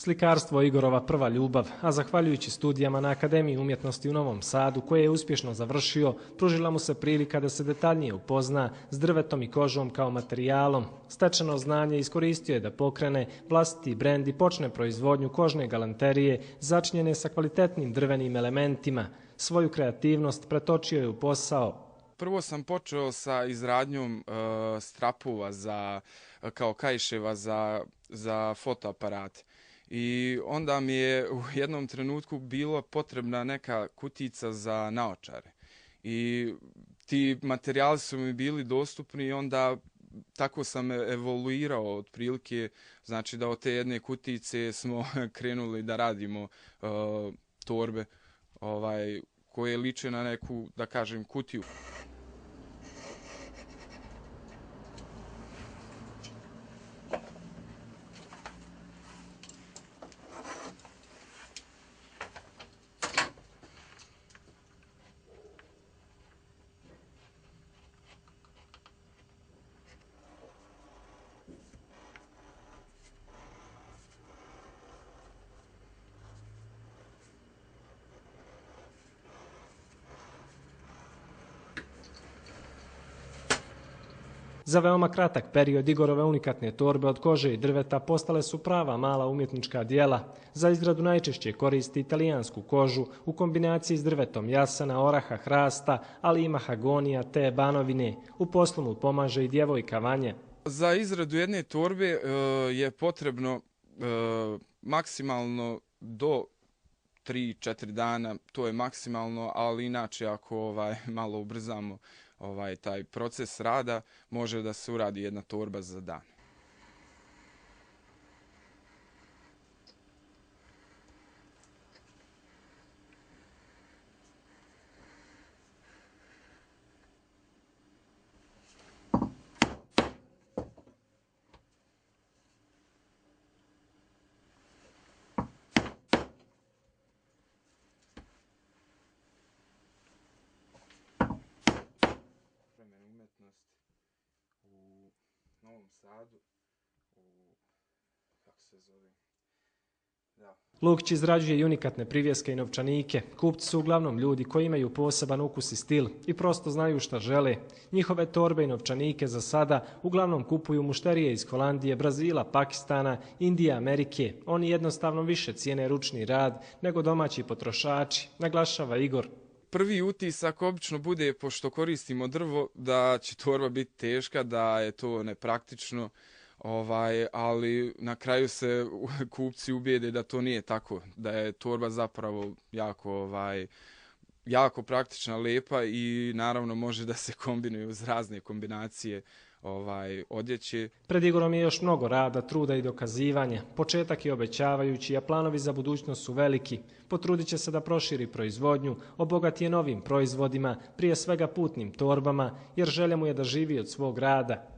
Slikarstvo je Igorova prva ljubav, a zahvaljujući studijama na Akademiji umjetnosti u Novom Sadu, koje je uspješno završio, pružila mu se prilika da se detaljnije upozna s drvetom i kožom kao materijalom. Stečeno znanje iskoristio je da pokrene vlastiti brend i počne proizvodnju kožne galanterije začinjene sa kvalitetnim drvenim elementima. Svoju kreativnost pretočio je u posao. Prvo sam počeo sa izradnjom strapova kao kaiševa za fotoaparate. I onda mi je u jednom trenutku bilo potrebna neka kutica za naočare. I ti materijali su mi bili dostupni i onda tako sam evoluirao otprilike. Znači da od te jedne kutice smo krenuli da radimo torbe koje liče na neku, da kažem, kutiju. Za veoma kratak period Igorove unikatne torbe od kože i drveta postale su prava mala umjetnička djela. Za izradu najčešće koristi italijansku kožu u kombinaciji s drvetom jasana, oraha, hrasta, ali i mahagonija te banovine. U poslu mu pomaže i djevojka Vanja. Za izradu jedne torbe je potrebno maksimalno do 3-4 dana, to je maksimalno, ali inače ako malo ubrzamo taj proces rada, može da se uradi jedna torba za dan. U Novom Sadu, kako se zove? Lukić izrađuje i unikatne privjeske i novčanike. Kupci su uglavnom ljudi koji imaju poseban ukus i stil i prosto znaju šta žele. Njihove torbe i novčanike za sada uglavnom kupuju mušterije iz Holandije, Brazila, Pakistana, Indije, Amerike. Oni jednostavno više cijene ručni rad nego domaći potrošači, naglašava Igor. Prvi utisak obično bude, pošto koristimo drvo, da će torba biti teška, da je to nepraktično, ali na kraju se kupci ubijede da to nije tako, da je torba zapravo jako praktična, lepa i naravno može da se kombinuje uz razne kombinacije odjeće. Pred Igorom je još mnogo rada, truda i dokazivanja. Početak je obećavajući, a planovi za budućnost su veliki. Potrudit će se da proširi proizvodnju, obogati je novim proizvodima, prije svega putnim torbama, jer želja mu je da živi od svog rada.